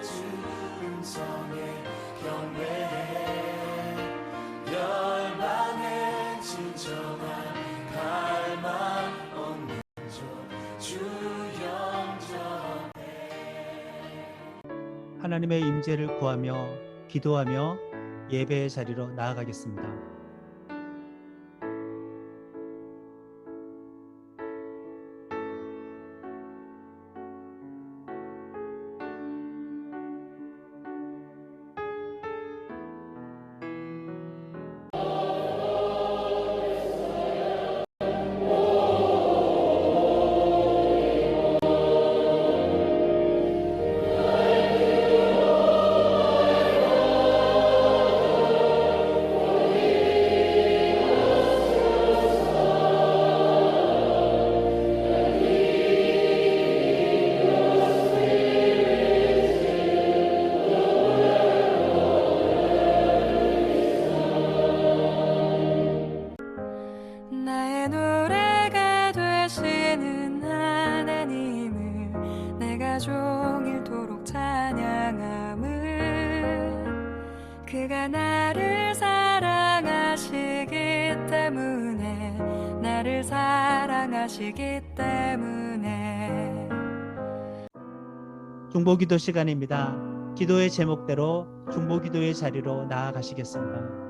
주 음성에 경배해 열방의 진정한 갈망 없는 주 영접해. 하나님의 임재를 구하며 기도하며 예배의 자리로 나아가겠습니다. 나의 노래가 되시는 하나님을 내가 종일토록 찬양함은 그가 나를 사랑하시기 때문에 나를 사랑하시기 때문에. 중보기도 시간입니다. 기도의 제목대로 중보기도의 자리로 나아가시겠습니다.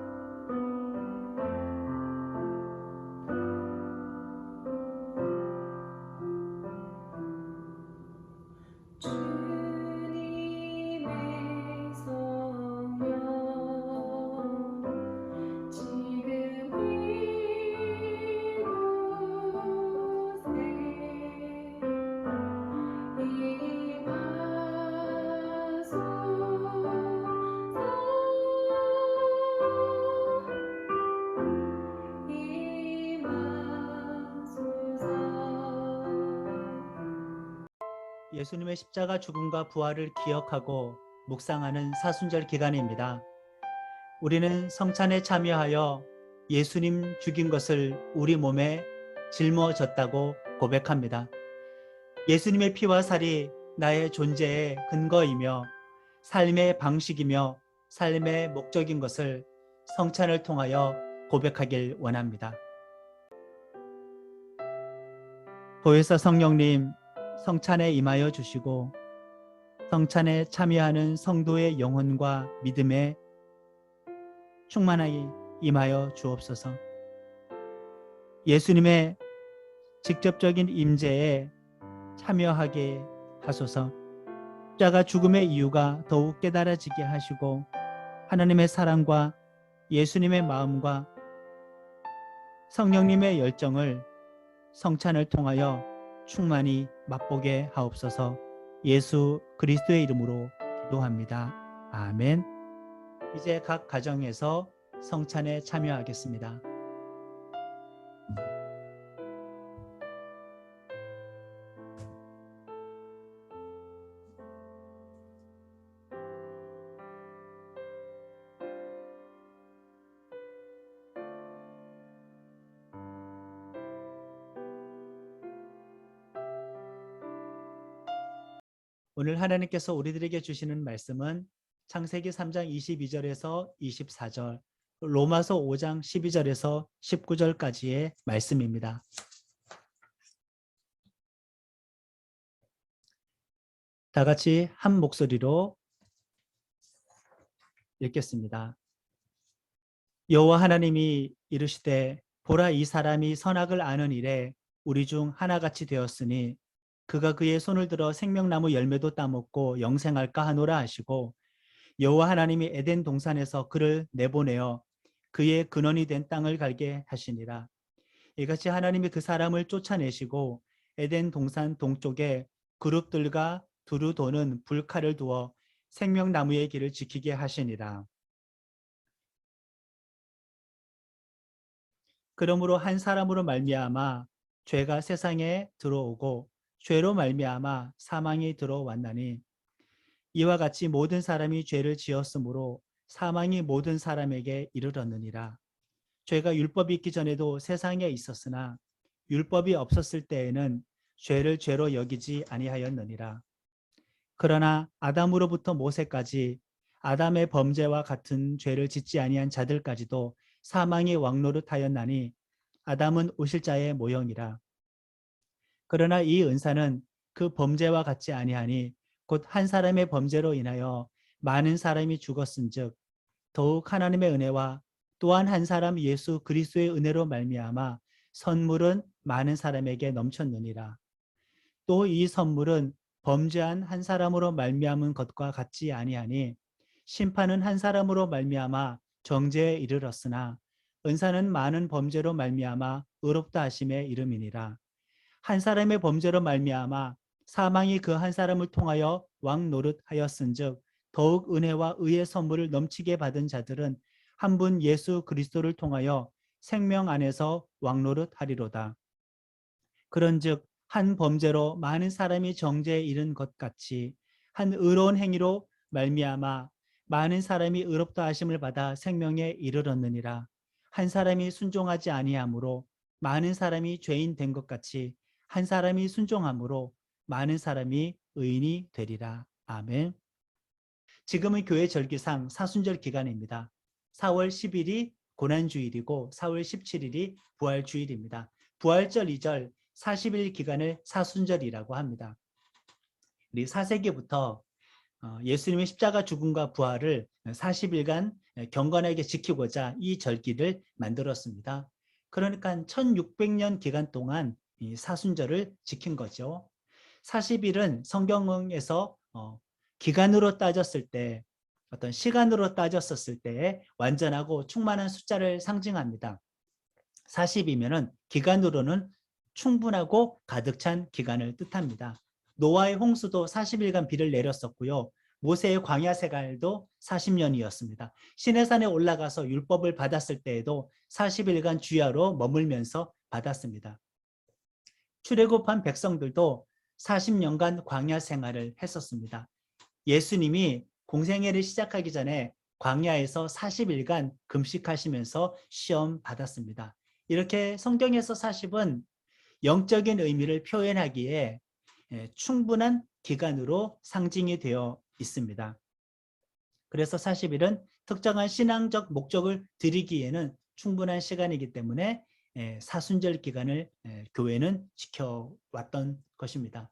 예수님의 십자가 죽음과 부활을 기억하고 묵상하는 사순절 기간입니다. 우리는 성찬에 참여하여 예수님 죽인 것을 우리 몸에 짊어졌다고 고백합니다. 예수님의 피와 살이 나의 존재의 근거이며 삶의 방식이며 삶의 목적인 것을 성찬을 통하여 고백하길 원합니다. 보혜사 성령님, 성찬에 임하여 주시고 성찬에 참여하는 성도의 영혼과 믿음에 충만하게 임하여 주옵소서. 예수님의 직접적인 임재에 참여하게 하소서. 십자가 죽음의 이유가 더욱 깨달아지게 하시고 하나님의 사랑과 예수님의 마음과 성령님의 열정을 성찬을 통하여 충만히 맛보게 하옵소서. 예수 그리스도의 이름으로 기도합니다. 아멘. 이제 각 가정에서 성찬에 참여하겠습니다. 오늘 하나님께서 우리들에게 주시는 말씀은 창세기 3장 22절에서 24절, 로마서 5장 12절에서 19절까지의 말씀입니다. 다 같이 한 목소리로 읽겠습니다. 여호와 하나님이 이르시되 보라, 이 사람이 선악을 아는 일에 우리 중 하나같이 되었으니 그가 그의 손을 들어 생명나무 열매도 따먹고 영생할까 하노라 하시고, 여호와 하나님이 에덴 동산에서 그를 내보내어 그의 근원이 된 땅을 갈게 하시니라. 이같이 하나님이 그 사람을 쫓아내시고 에덴 동산 동쪽에 그룹들과 두루 도는 불칼을 두어 생명나무의 길을 지키게 하시니라. 그러므로 한 사람으로 말미암아 죄가 세상에 들어오고 죄로 말미암아 사망이 들어왔나니, 이와 같이 모든 사람이 죄를 지었으므로 사망이 모든 사람에게 이르렀느니라. 죄가 율법이 있기 전에도 세상에 있었으나 율법이 없었을 때에는 죄를 죄로 여기지 아니하였느니라. 그러나 아담으로부터 모세까지 아담의 범죄와 같은 죄를 짓지 아니한 자들까지도 사망의 왕노릇하였나니 아담은 오실자의 모형이라. 그러나 이 은사는 그 범죄와 같지 아니하니 곧 한 사람의 범죄로 인하여 많은 사람이 죽었은즉 더욱 하나님의 은혜와 또한 한 사람 예수 그리스도의 은혜로 말미암아 선물은 많은 사람에게 넘쳤느니라. 또 이 선물은 범죄한 한 사람으로 말미암은 것과 같지 아니하니 심판은 한 사람으로 말미암아 정죄에 이르렀으나 은사는 많은 범죄로 말미암아 의롭다 하심에 이름이니라. 한 사람의 범죄로 말미암아 사망이 그 한 사람을 통하여 왕 노릇하였은즉 더욱 은혜와 의의 선물을 넘치게 받은 자들은 한 분 예수 그리스도를 통하여 생명 안에서 왕 노릇하리로다. 그런즉 한 범죄로 많은 사람이 정죄에 이른 것 같이 한 의로운 행위로 말미암아 많은 사람이 의롭다 하심을 받아 생명에 이르렀느니라. 한 사람이 순종하지 아니하므로 많은 사람이 죄인 된 것 같이 한 사람이 순종함으로 많은 사람이 의인이 되리라. 아멘. 지금은 교회 절기상 사순절 기간입니다. 4월 10일이 고난주일이고 4월 17일이 부활주일입니다. 부활절 2절 40일 기간을 사순절이라고 합니다. 우리 4세기부터 예수님의 십자가 죽음과 부활을 40일간 경건하게 지키고자 이 절기를 만들었습니다. 그러니까 1600년 기간 동안 이 사순절을 지킨 거죠. 40일은 성경에서 기간으로 따졌을 때 어떤 시간으로 따졌었을 때 완전하고 충만한 숫자를 상징합니다. 40이면은 기간으로는 충분하고 가득 찬 기간을 뜻합니다. 노아의 홍수도 40일간 비를 내렸었고요. 모세의 광야 생활도 40년이었습니다. 시내산에 올라가서 율법을 받았을 때에도 40일간 주야로 머물면서 받았습니다. 출애굽한 백성들도 40년간 광야 생활을 했었습니다. 예수님이 공생애를 시작하기 전에 광야에서 40일간 금식하시면서 시험 받았습니다. 이렇게 성경에서 40은 영적인 의미를 표현하기에 충분한 기간으로 상징이 되어 있습니다. 그래서 40일은 특정한 신앙적 목적을 드리기에는 충분한 시간이기 때문에 사순절 기간을 교회는 지켜왔던 것입니다.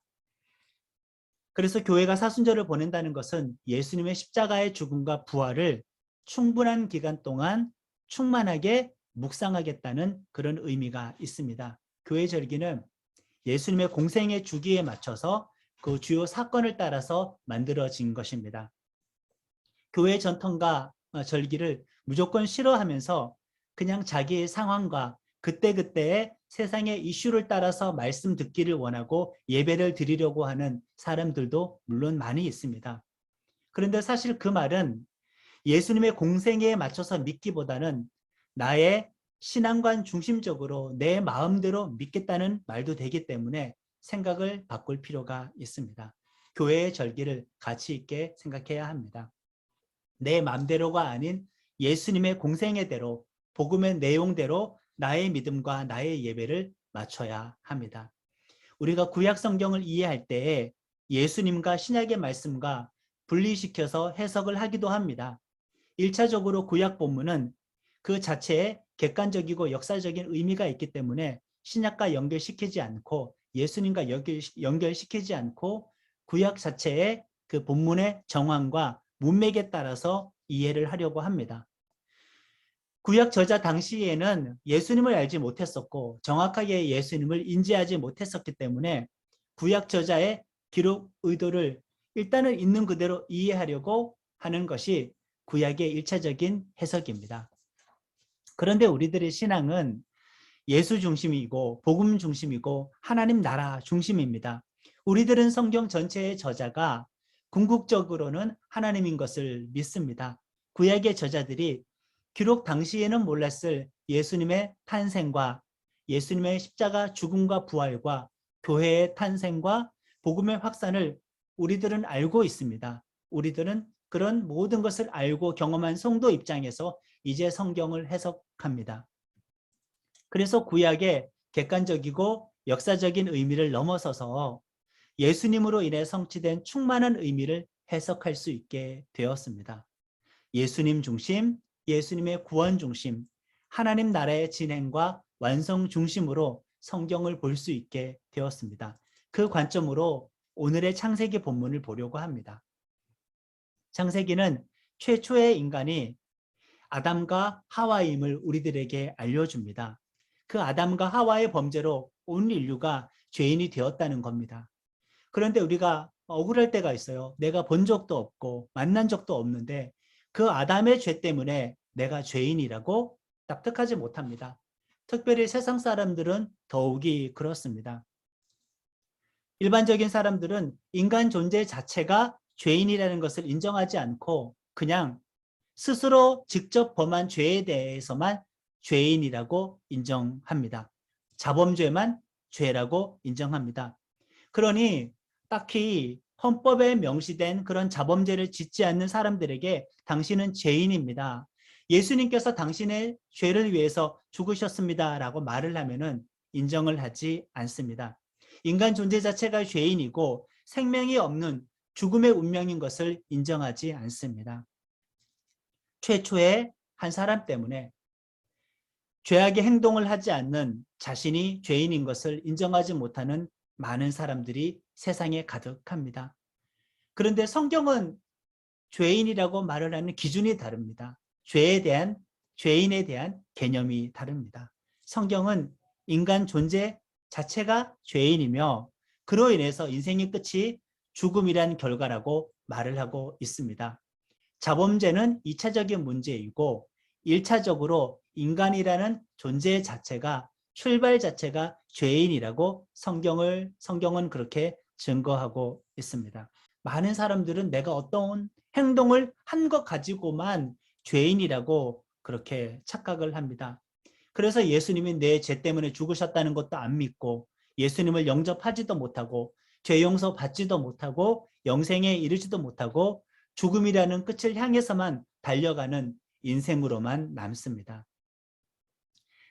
그래서 교회가 사순절을 보낸다는 것은 예수님의 십자가의 죽음과 부활을 충분한 기간 동안 충만하게 묵상하겠다는 그런 의미가 있습니다. 교회 절기는 예수님의 공생의 주기에 맞춰서 그 주요 사건을 따라서 만들어진 것입니다. 교회 전통과 절기를 무조건 싫어하면서 그냥 자기의 상황과 그때그때의 세상의 이슈를 따라서 말씀 듣기를 원하고 예배를 드리려고 하는 사람들도 물론 많이 있습니다. 그런데 사실 그 말은 예수님의 공생애에 맞춰서 믿기보다는 나의 신앙관 중심적으로 내 마음대로 믿겠다는 말도 되기 때문에 생각을 바꿀 필요가 있습니다. 교회의 절기를 가치 있게 생각해야 합니다. 내 마음대로가 아닌 예수님의 공생애대로 복음의 내용대로 나의 믿음과 나의 예배를 맞춰야 합니다. 우리가 구약 성경을 이해할 때에 예수님과 신약의 말씀과 분리시켜서 해석을 하기도 합니다. 1차적으로 구약 본문은 그 자체에 객관적이고 역사적인 의미가 있기 때문에 신약과 연결시키지 않고 예수님과 연결시키지 않고 구약 자체의 그 본문의 정황과 문맥에 따라서 이해를 하려고 합니다. 구약 저자 당시에는 예수님을 알지 못했었고 정확하게 예수님을 인지하지 못했었기 때문에 구약 저자의 기록 의도를 일단은 있는 그대로 이해하려고 하는 것이 구약의 1차적인 해석입니다. 그런데 우리들의 신앙은 예수 중심이고 복음 중심이고 하나님 나라 중심입니다. 우리들은 성경 전체의 저자가 궁극적으로는 하나님인 것을 믿습니다. 구약의 저자들이 기록 당시에는 몰랐을 예수님의 탄생과 예수님의 십자가 죽음과 부활과 교회의 탄생과 복음의 확산을 우리들은 알고 있습니다. 우리들은 그런 모든 것을 알고 경험한 성도 입장에서 이제 성경을 해석합니다. 그래서 구약의 객관적이고 역사적인 의미를 넘어서서 예수님으로 인해 성취된 충만한 의미를 해석할 수 있게 되었습니다. 예수님 중심, 예수님의 구원 중심, 하나님 나라의 진행과 완성 중심으로 성경을 볼 수 있게 되었습니다. 그 관점으로 오늘의 창세기 본문을 보려고 합니다. 창세기는 최초의 인간이 아담과 하와임을 우리들에게 알려줍니다. 그 아담과 하와의 범죄로 온 인류가 죄인이 되었다는 겁니다. 그런데 우리가 억울할 때가 있어요. 내가 본 적도 없고 만난 적도 없는데 그 아담의 죄 때문에 내가 죄인이라고 납득하지 못합니다. 특별히 세상 사람들은 더욱이 그렇습니다. 일반적인 사람들은 인간 존재 자체가 죄인이라는 것을 인정하지 않고 그냥 스스로 직접 범한 죄에 대해서만 죄인이라고 인정합니다. 자범죄만 죄라고 인정합니다. 그러니 딱히 헌법에 명시된 그런 자범죄를 짓지 않는 사람들에게 당신은 죄인입니다. 예수님께서 당신의 죄를 위해서 죽으셨습니다. 라고 말을 하면은 인정을 하지 않습니다. 인간 존재 자체가 죄인이고 생명이 없는 죽음의 운명인 것을 인정하지 않습니다. 최초의 한 사람 때문에 죄악의 행동을 하지 않는 자신이 죄인인 것을 인정하지 못하는 많은 사람들이 세상에 가득합니다. 그런데 성경은 죄인이라고 말을 하는 기준이 다릅니다. 죄인에 대한 개념이 다릅니다. 성경은 인간 존재 자체가 죄인이며 그로 인해서 인생의 끝이 죽음이란 결과라고 말을 하고 있습니다. 자범죄는 2차적인 문제이고 1차적으로 인간이라는 존재 자체가 출발 자체가 죄인이라고 성경은 그렇게 증거하고 있습니다. 많은 사람들은 내가 어떤 행동을 한 것 가지고만 죄인이라고 그렇게 착각을 합니다. 그래서 예수님이 내 죄 때문에 죽으셨다는 것도 안 믿고 예수님을 영접하지도 못하고 죄 용서 받지도 못하고 영생에 이르지도 못하고 죽음이라는 끝을 향해서만 달려가는 인생으로만 남습니다.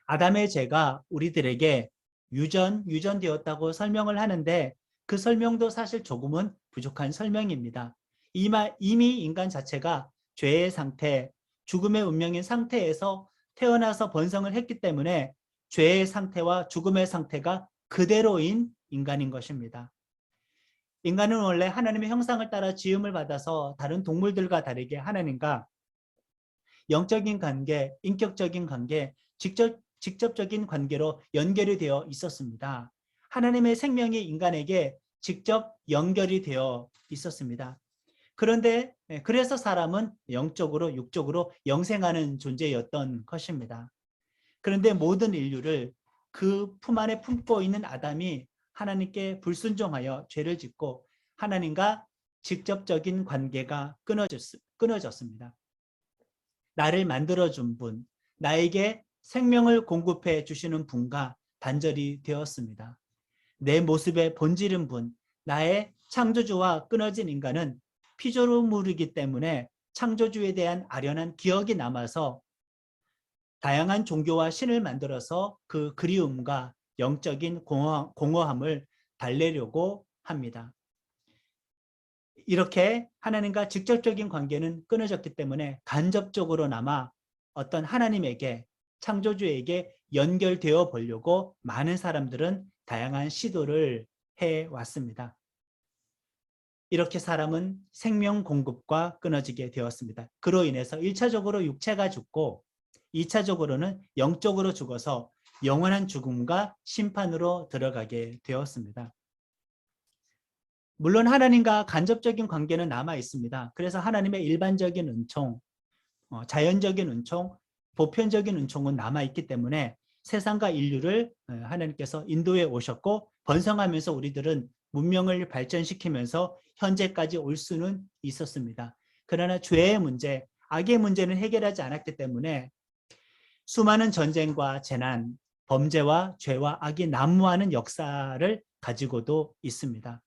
아담의 죄가 우리들에게 유전되었다고 설명을 하는데 그 설명도 사실 조금은 부족한 설명입니다. 이미 인간 자체가 죄의 상태, 죽음의 운명인 상태에서 태어나서 번성을 했기 때문에 죄의 상태와 죽음의 상태가 그대로인 인간인 것입니다. 인간은 원래 하나님의 형상을 따라 지음을 받아서 다른 동물들과 다르게 하나님과 영적인 관계, 인격적인 관계, 직접적인 관계로 연결이 되어 있었습니다. 하나님의 생명이 인간에게 직접 연결이 되어 있었습니다. 그런데 그래서 사람은 영적으로 육적으로 영생하는 존재였던 것입니다. 그런데 모든 인류를 그 품 안에 품고 있는 아담이 하나님께 불순종하여 죄를 짓고 하나님과 직접적인 관계가 끊어졌습니다. 나를 만들어준 분, 나에게 생명을 공급해 주시는 분과 단절이 되었습니다. 내 모습의 본질인 분, 나의 창조주와 끊어진 인간은 피조물이기 때문에 창조주에 대한 아련한 기억이 남아서 다양한 종교와 신을 만들어서 그 그리움과 영적인 공허함을 달래려고 합니다. 이렇게 하나님과 직접적인 관계는 끊어졌기 때문에 간접적으로나마 어떤 하나님에게 창조주에게 연결되어 보려고 많은 사람들은 다양한 시도를 해왔습니다. 이렇게 사람은 생명 공급과 끊어지게 되었습니다. 그로 인해서 1차적으로 육체가 죽고 2차적으로는 영적으로 죽어서 영원한 죽음과 심판으로 들어가게 되었습니다. 물론 하나님과 간접적인 관계는 남아 있습니다. 그래서 하나님의 일반적인 은총, 자연적인 은총, 보편적인 은총은 남아 있기 때문에 세상과 인류를 하나님께서 인도해 오셨고 번성하면서 우리들은 문명을 발전시키면서 현재까지 올 수는 있었습니다. 그러나 죄의 문제, 악의 문제는 해결하지 않았기 때문에 수많은 전쟁과 재난, 범죄와 죄와 악이 난무하는 역사를 가지고도 있습니다.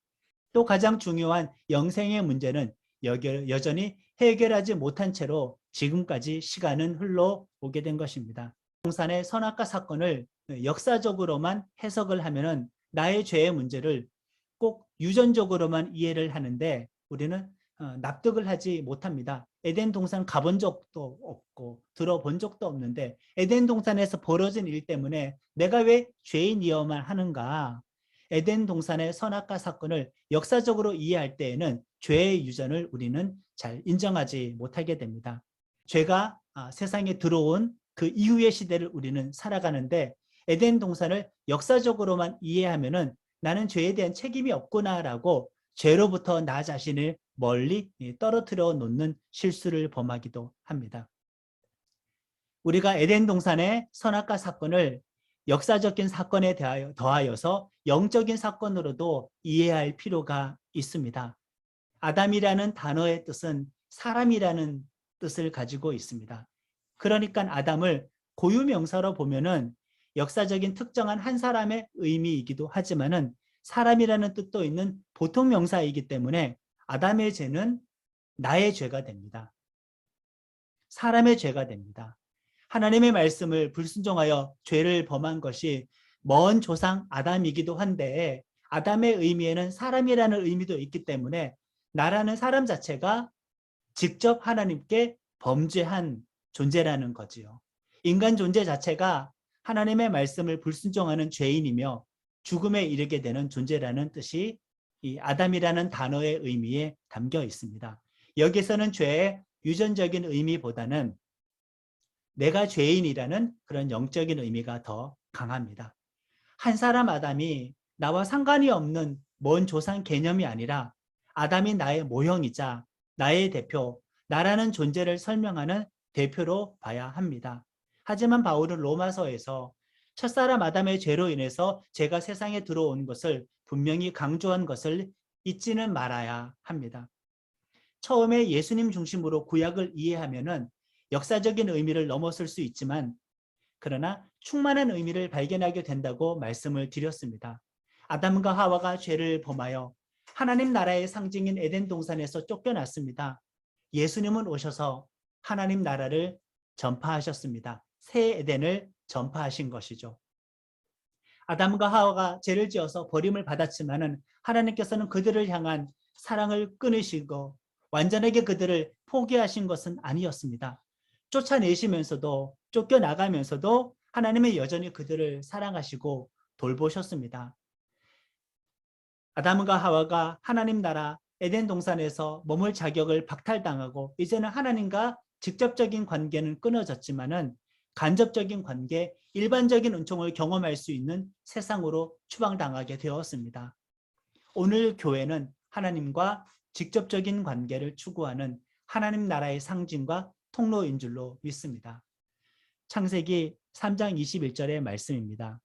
또 가장 중요한 영생의 문제는 여전히 해결하지 못한 채로 지금까지 시간은 흘러오게 된 것입니다. 동산의 선악과 사건을 역사적으로만 해석을 하면은 나의 죄의 문제를 꼭 유전적으로만 이해를 하는데 우리는 납득을 하지 못합니다. 에덴 동산 가본 적도 없고 들어본 적도 없는데 에덴 동산에서 벌어진 일 때문에 내가 왜 죄인이어만 하는가? 에덴 동산의 선악과 사건을 역사적으로 이해할 때에는 죄의 유전을 우리는 잘 인정하지 못하게 됩니다. 죄가 세상에 들어온 그 이후의 시대를 우리는 살아가는데 에덴 동산을 역사적으로만 이해하면은 나는 죄에 대한 책임이 없구나라고 죄로부터 나 자신을 멀리 떨어뜨려 놓는 실수를 범하기도 합니다. 우리가 에덴 동산의 선악과 사건을 역사적인 사건에 더하여서 영적인 사건으로도 이해할 필요가 있습니다. 아담이라는 단어의 뜻은 사람이라는 뜻을 가지고 있습니다. 그러니까 아담을 고유명사로 보면은 역사적인 특정한 한 사람의 의미이기도 하지만은 사람이라는 뜻도 있는 보통 명사이기 때문에 아담의 죄는 나의 죄가 됩니다. 사람의 죄가 됩니다. 하나님의 말씀을 불순종하여 죄를 범한 것이 먼 조상 아담이기도 한데 아담의 의미에는 사람이라는 의미도 있기 때문에 나라는 사람 자체가 직접 하나님께 범죄한 존재라는 거지요. 인간 존재 자체가 하나님의 말씀을 불순종하는 죄인이며 죽음에 이르게 되는 존재라는 뜻이 이 아담이라는 단어의 의미에 담겨 있습니다. 여기서는 죄의 유전적인 의미보다는 내가 죄인이라는 그런 영적인 의미가 더 강합니다. 한 사람 아담이 나와 상관이 없는 먼 조상 개념이 아니라 아담이 나의 모형이자 나의 대표, 나라는 존재를 설명하는 대표로 봐야 합니다. 하지만 바울은 로마서에서 첫사람 아담의 죄로 인해서 죄가 세상에 들어온 것을 분명히 강조한 것을 잊지는 말아야 합니다. 처음에 예수님 중심으로 구약을 이해하면은 역사적인 의미를 넘어설 수 있지만 그러나 충만한 의미를 발견하게 된다고 말씀을 드렸습니다. 아담과 하와가 죄를 범하여 하나님 나라의 상징인 에덴 동산에서 쫓겨났습니다. 예수님은 오셔서 하나님 나라를 전파하셨습니다. 새 에덴을 전파하신 것이죠. 아담과 하와가 죄를 지어서 버림을 받았지만은 하나님께서는 그들을 향한 사랑을 끊으시고 완전하게 그들을 포기하신 것은 아니었습니다. 쫓아내시면서도 쫓겨나가면서도 하나님은 여전히 그들을 사랑하시고 돌보셨습니다. 아담과 하와가 하나님 나라 에덴 동산에서 머물 자격을 박탈당하고 이제는 하나님과 직접적인 관계는 끊어졌지만은 간접적인 관계, 일반적인 은총을 경험할 수 있는 세상으로 추방당하게 되었습니다. 오늘 교회는 하나님과 직접적인 관계를 추구하는 하나님 나라의 상징과 통로인 줄로 믿습니다. 창세기 3장 21절의 말씀입니다.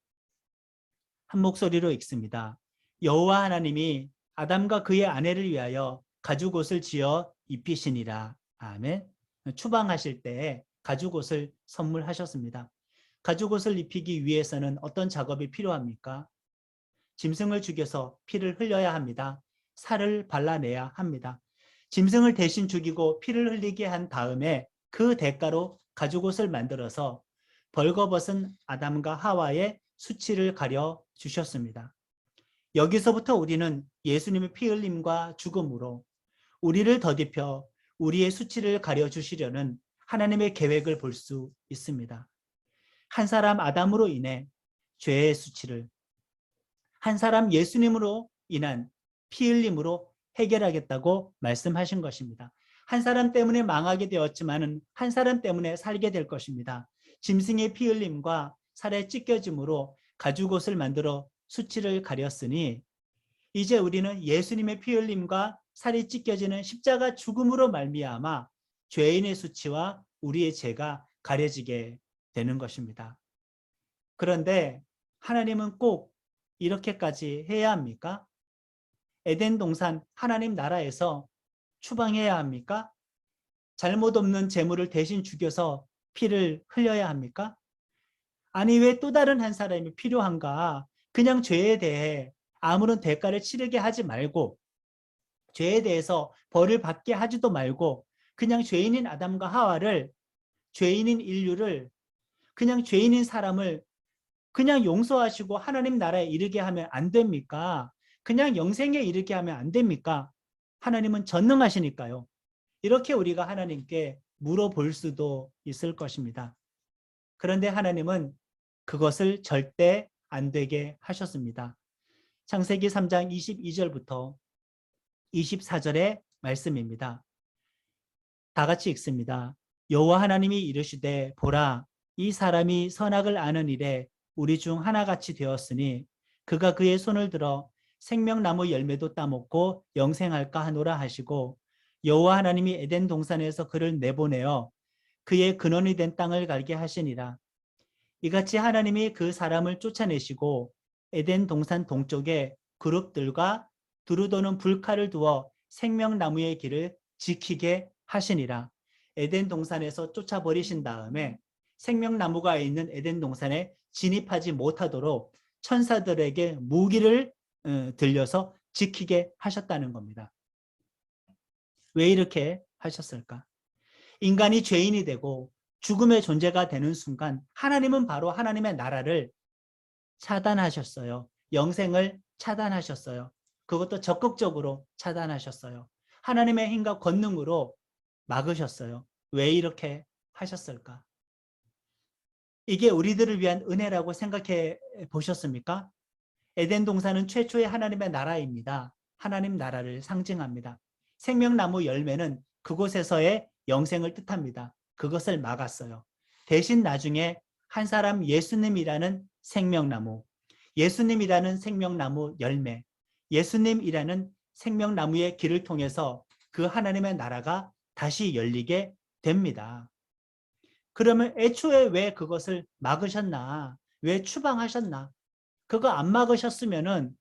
한 목소리로 읽습니다. 여호와 하나님이 아담과 그의 아내를 위하여 가죽옷을 지어 입히시니라. 아멘. 추방하실 때에 가죽옷을 선물하셨습니다. 가죽옷을 입히기 위해서는 어떤 작업이 필요합니까? 짐승을 죽여서 피를 흘려야 합니다. 살을 발라내야 합니다. 짐승을 대신 죽이고 피를 흘리게 한 다음에 그 대가로 가죽옷을 만들어서 벌거벗은 아담과 하와의 수치를 가려 주셨습니다. 여기서부터 우리는 예수님의 피 흘림과 죽음으로 우리를 더딥혀 우리의 수치를 가려 주시려는 하나님의 계획을 볼 수 있습니다. 한 사람 아담으로 인해 죄의 수치를 한 사람 예수님으로 인한 피 흘림으로 해결하겠다고 말씀하신 것입니다. 한 사람 때문에 망하게 되었지만은 한 사람 때문에 살게 될 것입니다. 짐승의 피 흘림과 살에 찢겨짐으로 가죽옷을 만들어 수치를 가렸으니 이제 우리는 예수님의 피 흘림과 살이 찢겨지는 십자가 죽음으로 말미암아 죄인의 수치와 우리의 죄가 가려지게 되는 것입니다. 그런데 하나님은 꼭 이렇게까지 해야 합니까? 에덴 동산 하나님 나라에서 추방해야 합니까? 잘못 없는 재물을 대신 죽여서 피를 흘려야 합니까? 아니 왜 또 다른 한 사람이 필요한가? 그냥 죄에 대해 아무런 대가를 치르게 하지 말고 죄에 대해서 벌을 받게 하지도 말고 그냥 죄인인 아담과 하와를 죄인인 인류를 그냥 죄인인 사람을 그냥 용서하시고 하나님 나라에 이르게 하면 안 됩니까? 그냥 영생에 이르게 하면 안 됩니까? 하나님은 전능하시니까요. 이렇게 우리가 하나님께 물어볼 수도 있을 것입니다. 그런데 하나님은 그것을 절대 안 되게 하셨습니다. 창세기 3장 22절부터 24절의 말씀입니다. 다 같이 읽습니다. 여호와 하나님이 이르시되 보라 이 사람이 선악을 아는 일에 우리 중 하나같이 되었으니 그가 그의 손을 들어 생명나무 열매도 따먹고 영생할까 하노라 하시고 여호와 하나님이 에덴 동산에서 그를 내보내어 그의 근원이 된 땅을 갈게 하시니라. 이같이 하나님이 그 사람을 쫓아내시고 에덴 동산 동쪽에 그룹들과 두루 도는 불칼을 두어 생명나무의 길을 지키게 하시니라. 에덴 동산에서 쫓아버리신 다음에 생명나무가 있는 에덴 동산에 진입하지 못하도록 천사들에게 무기를 들려서 지키게 하셨다는 겁니다. 왜 이렇게 하셨을까? 인간이 죄인이 되고 죽음의 존재가 되는 순간 하나님은 바로 하나님의 나라를 차단하셨어요. 영생을 차단하셨어요. 그것도 적극적으로 차단하셨어요. 하나님의 힘과 권능으로 막으셨어요. 왜 이렇게 하셨을까? 이게 우리들을 위한 은혜라고 생각해 보셨습니까? 에덴 동산은 최초의 하나님의 나라입니다. 하나님 나라를 상징합니다. 생명나무 열매는 그곳에서의 영생을 뜻합니다. 그것을 막았어요. 대신 나중에 한 사람 예수님이라는 생명나무, 예수님이라는 생명나무 열매, 예수님이라는 생명나무의 길을 통해서 그 하나님의 나라가 다시 열리게 됩니다. 그러면 애초에 왜 그것을 막으셨나? 왜 추방하셨나? 그거 안 막으셨으면은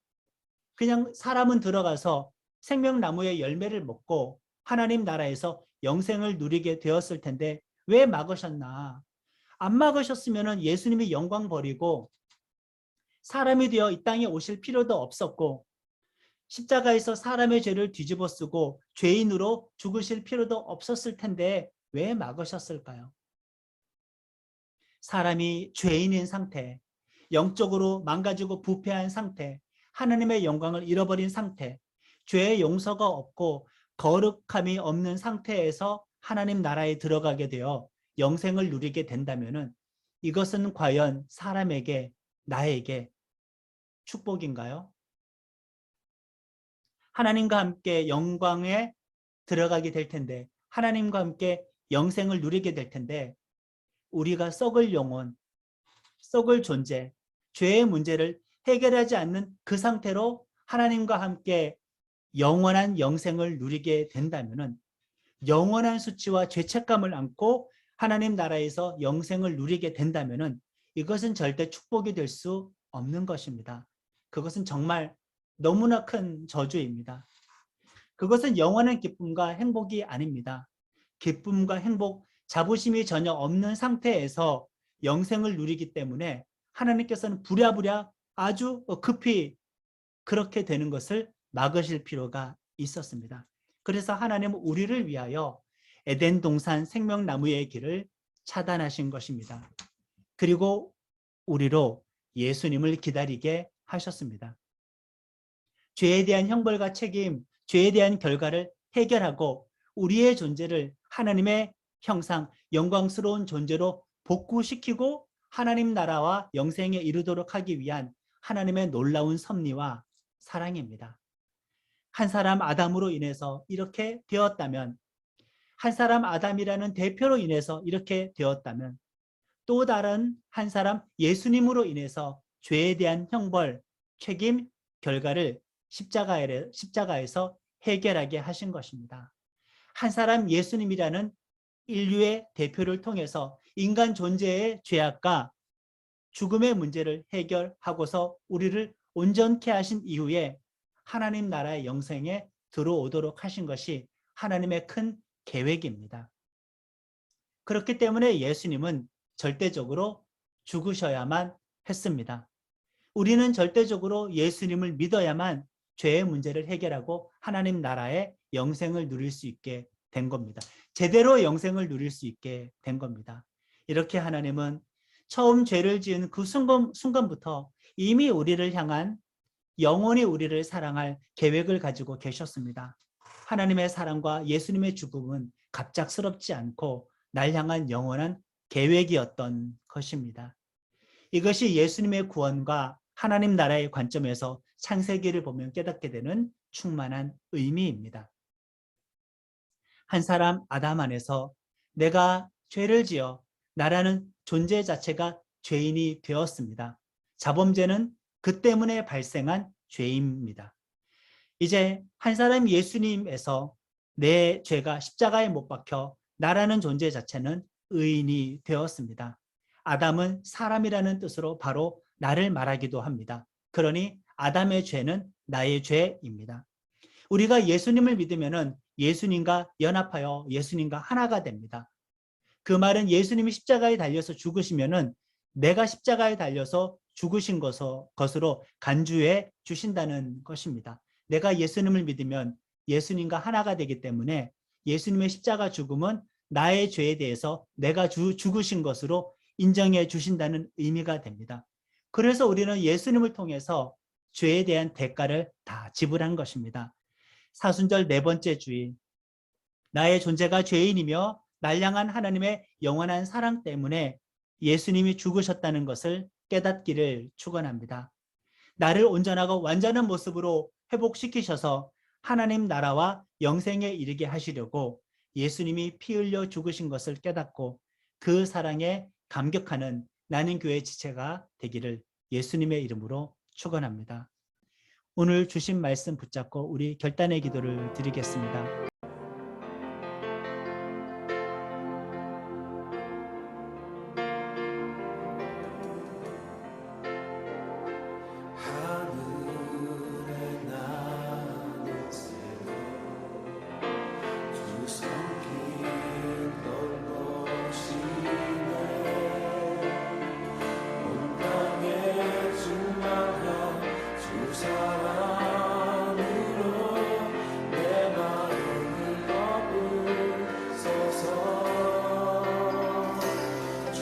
그냥 사람은 들어가서 생명나무의 열매를 먹고 하나님 나라에서 영생을 누리게 되었을 텐데 왜 막으셨나? 안 막으셨으면은 예수님이 영광 버리고 사람이 되어 이 땅에 오실 필요도 없었고 십자가에서 사람의 죄를 뒤집어 쓰고 죄인으로 죽으실 필요도 없었을 텐데 왜 막으셨을까요? 사람이 죄인인 상태, 영적으로 망가지고 부패한 상태, 하나님의 영광을 잃어버린 상태, 죄의 용서가 없고 거룩함이 없는 상태에서 하나님 나라에 들어가게 되어 영생을 누리게 된다면 이것은 과연 사람에게, 나에게 축복인가요? 하나님과 함께 영광에 들어가게 될 텐데, 하나님과 함께 영생을 누리게 될 텐데, 우리가 썩을 영혼, 썩을 존재, 죄의 문제를 해결하지 않는 그 상태로 하나님과 함께 영원한 영생을 누리게 된다면 영원한 수치와 죄책감을 안고 하나님 나라에서 영생을 누리게 된다면 이것은 절대 축복이 될 수 없는 것입니다. 그것은 정말 너무나 큰 저주입니다. 그것은 영원한 기쁨과 행복이 아닙니다. 기쁨과 행복, 자부심이 전혀 없는 상태에서 영생을 누리기 때문에 하나님께서는 부랴부랴 아주 급히 그렇게 되는 것을 막으실 필요가 있었습니다. 그래서 하나님은 우리를 위하여 에덴 동산 생명나무의 길을 차단하신 것입니다. 그리고 우리로 예수님을 기다리게 하셨습니다. 죄에 대한 형벌과 책임, 죄에 대한 결과를 해결하고 우리의 존재를 하나님의 형상, 영광스러운 존재로 복구시키고 하나님 나라와 영생에 이르도록 하기 위한 하나님의 놀라운 섭리와 사랑입니다. 한 사람 아담으로 인해서 이렇게 되었다면, 한 사람 아담이라는 대표로 인해서 이렇게 되었다면, 또 다른 한 사람 예수님으로 인해서 죄에 대한 형벌, 책임, 결과를 십자가에서 해결하게 하신 것입니다. 한 사람 예수님이라는 인류의 대표를 통해서 인간 존재의 죄악과 죽음의 문제를 해결하고서 우리를 온전케 하신 이후에 하나님 나라의 영생에 들어오도록 하신 것이 하나님의 큰 계획입니다. 그렇기 때문에 예수님은 절대적으로 죽으셔야만 했습니다. 우리는 절대적으로 예수님을 믿어야만 죄의 문제를 해결하고 하나님 나라의 영생을 누릴 수 있게 된 겁니다. 제대로 영생을 누릴 수 있게 된 겁니다. 이렇게 하나님은 처음 죄를 지은 그 순간부터 이미 우리를 향한 영원히 우리를 사랑할 계획을 가지고 계셨습니다. 하나님의 사랑과 예수님의 죽음은 갑작스럽지 않고 날 향한 영원한 계획이었던 것입니다. 이것이 예수님의 구원과 하나님 나라의 관점에서 창세기를 보면 깨닫게 되는 충만한 의미입니다. 한 사람 아담 안에서 내가 죄를 지어 나라는 존재 자체가 죄인이 되었습니다. 자범죄는 그 때문에 발생한 죄입니다. 이제 한 사람 예수님에서 내 죄가 십자가에 못 박혀 나라는 존재 자체는 의인이 되었습니다. 아담은 사람이라는 뜻으로 바로 나를 말하기도 합니다. 그러니 아담의 죄는 나의 죄입니다. 우리가 예수님을 믿으면 예수님과 연합하여 예수님과 하나가 됩니다. 그 말은 예수님이 십자가에 달려서 죽으시면은 내가 십자가에 달려서 죽으신 것으로 간주해 주신다는 것입니다. 내가 예수님을 믿으면 예수님과 하나가 되기 때문에 예수님의 십자가 죽음은 나의 죄에 대해서 내가 죽으신 것으로 인정해 주신다는 의미가 됩니다. 그래서 우리는 예수님을 통해서 죄에 대한 대가를 다 지불한 것입니다. 사순절 네 번째 주일, 나의 존재가 죄인이며 날 향한 하나님의 영원한 사랑 때문에 예수님이 죽으셨다는 것을 깨닫기를 축원합니다. 나를 온전하고 완전한 모습으로 회복시키셔서 하나님 나라와 영생에 이르게 하시려고 예수님이 피 흘려 죽으신 것을 깨닫고 그 사랑에 감격하는 나는 교회 지체가 되기를 예수님의 이름으로 축원합니다. 오늘 주신 말씀 붙잡고 우리 결단의 기도를 드리겠습니다. 하늘에 나는 새로 두 손길 넓으시네 온 땅에 충만한 주 사랑으로 내 마음을 덮으소서 주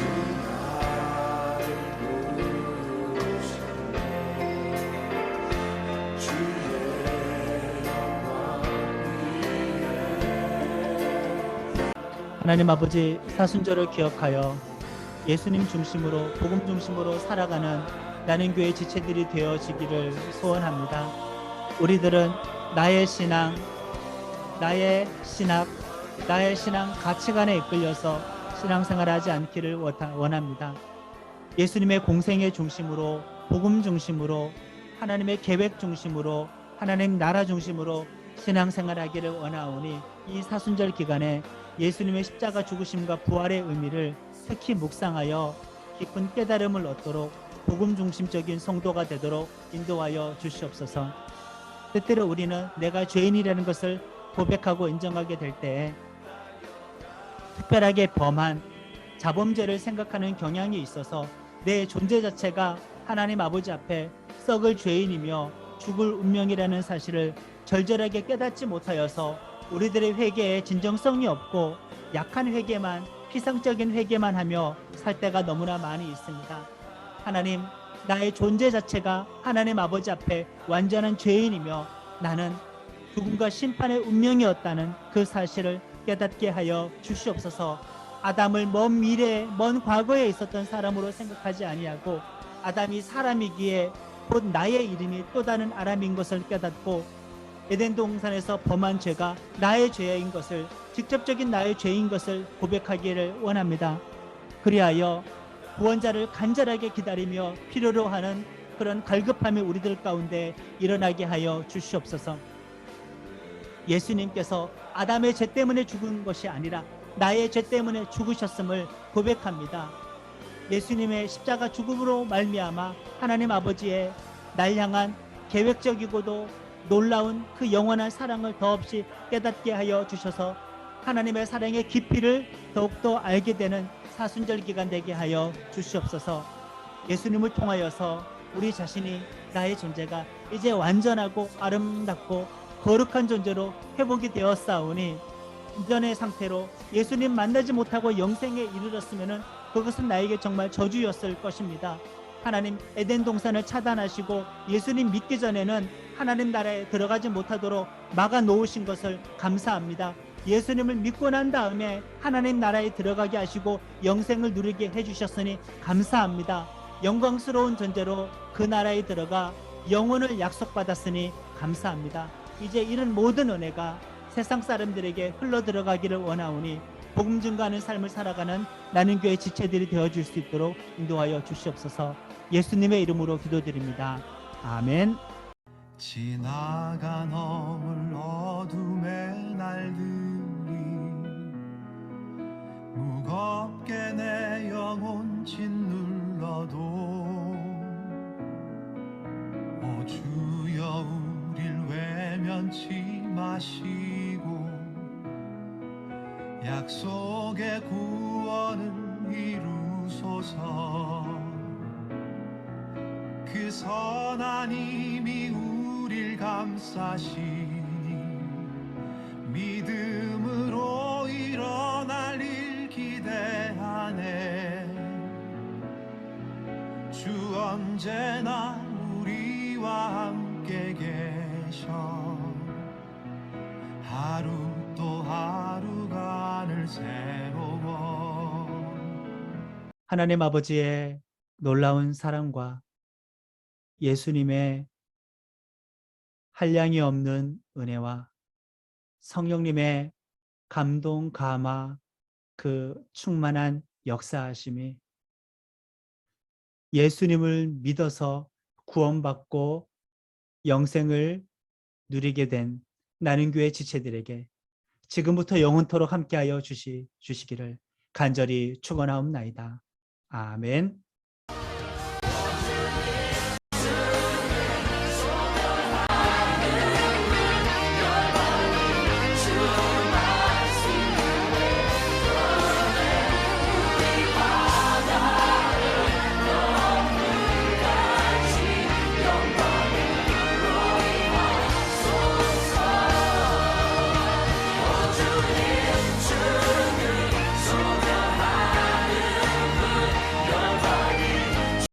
나를 부르셨네 주의 영광 위에 하나님 아버지, 사순절을 기억하여 예수님 중심으로 복음 중심으로 살아가는 나는 교회 지체들이 되어지기를 소원합니다. 우리들은 나의 신앙, 나의 신앙 가치관에 이끌려서 신앙생활하지 않기를 원합니다. 예수님의 공생의 중심으로 복음 중심으로 하나님의 계획 중심으로 하나님 나라 중심으로 신앙생활하기를 원하오니 이 사순절 기간에 예수님의 십자가 죽으심과 부활의 의미를 특히 묵상하여 깊은 깨달음을 얻도록 복음 중심적인 성도가 되도록 인도하여 주시옵소서. 때때로 우리는 내가 죄인이라는 것을 고백하고 인정하게 될 때에 특별하게 범한 자범죄를 생각하는 경향이 있어서 내 존재 자체가 하나님 아버지 앞에 썩을 죄인이며 죽을 운명이라는 사실을 절절하게 깨닫지 못하여서 우리들의 회개에 진정성이 없고 약한 회개만, 피상적인 회개만 하며 살 때가 너무나 많이 있습니다. 하나님, 나의 존재 자체가 하나님 아버지 앞에 완전한 죄인이며 나는 죽음과 심판의 운명이었다는 그 사실을 깨닫게 하여 주시옵소서. 아담을 먼 미래에, 먼 과거에 있었던 사람으로 생각하지 아니하고 아담이 사람이기에 곧 나의 이름이 또 다른 아람인 것을 깨닫고 에덴 동산에서 범한 죄가 나의 죄인 것을, 직접적인 나의 죄인 것을 고백하기를 원합니다. 그리하여 구원자를 간절하게 기다리며 필요로 하는 그런 갈급함이 우리들 가운데 일어나게 하여 주시옵소서. 예수님께서 아담의 죄 때문에 죽은 것이 아니라 나의 죄 때문에 죽으셨음을 고백합니다. 예수님의 십자가 죽음으로 말미암아 하나님 아버지의 날 향한 계획적이고도 놀라운 그 영원한 사랑을 더없이 깨닫게 하여 주셔서 하나님의 사랑의 깊이를 더욱더 알게 되는 사순절 기간 되게 하여 주시옵소서. 예수님을 통하여서 우리 자신이 나의 존재가 이제 완전하고 아름답고 거룩한 존재로 회복이 되었사오니 이전의 상태로 예수님 만나지 못하고 영생에 이르렀으면 그것은 나에게 정말 저주였을 것입니다. 하나님 에덴 동산을 차단하시고 예수님 믿기 전에는 하나님 나라에 들어가지 못하도록 막아 놓으신 것을 감사합니다. 예수님을 믿고 난 다음에 하나님 나라에 들어가게 하시고 영생을 누리게 해주셨으니 감사합니다. 영광스러운 존재로 그 나라에 들어가 영혼을 약속받았으니 감사합니다. 이제 이런 모든 은혜가 세상 사람들에게 흘러 들어가기를 원하오니 복음 증거하는 삶을 살아가는 나는 교회 지체들이 되어줄 수 있도록 인도하여 주시옵소서. 예수님의 이름으로 기도드립니다. 아멘. 지나가 넘을 어둠의 날들이 무겁게 내 영혼 짓눌러도 오 주여 우릴 외면치 마시고 약속의 구원은 이루소서. 그 선한 힘이 우릴 감싸시니 믿음으로 일어날 일 기대하네. 주 언제나 우리와 함께 계셔. 하루 또 하루가 늘 새로워. 하나님 아버지의 놀라운 사랑과 예수님의 한량이 없는 은혜와 성령님의 감동, 감화, 그 충만한 역사하심이 예수님을 믿어서 구원받고 영생을 누리게 된 나는 교회 지체들에게 지금부터 영원토록 함께하여 주시기를 간절히 축원하옵나이다. 아멘.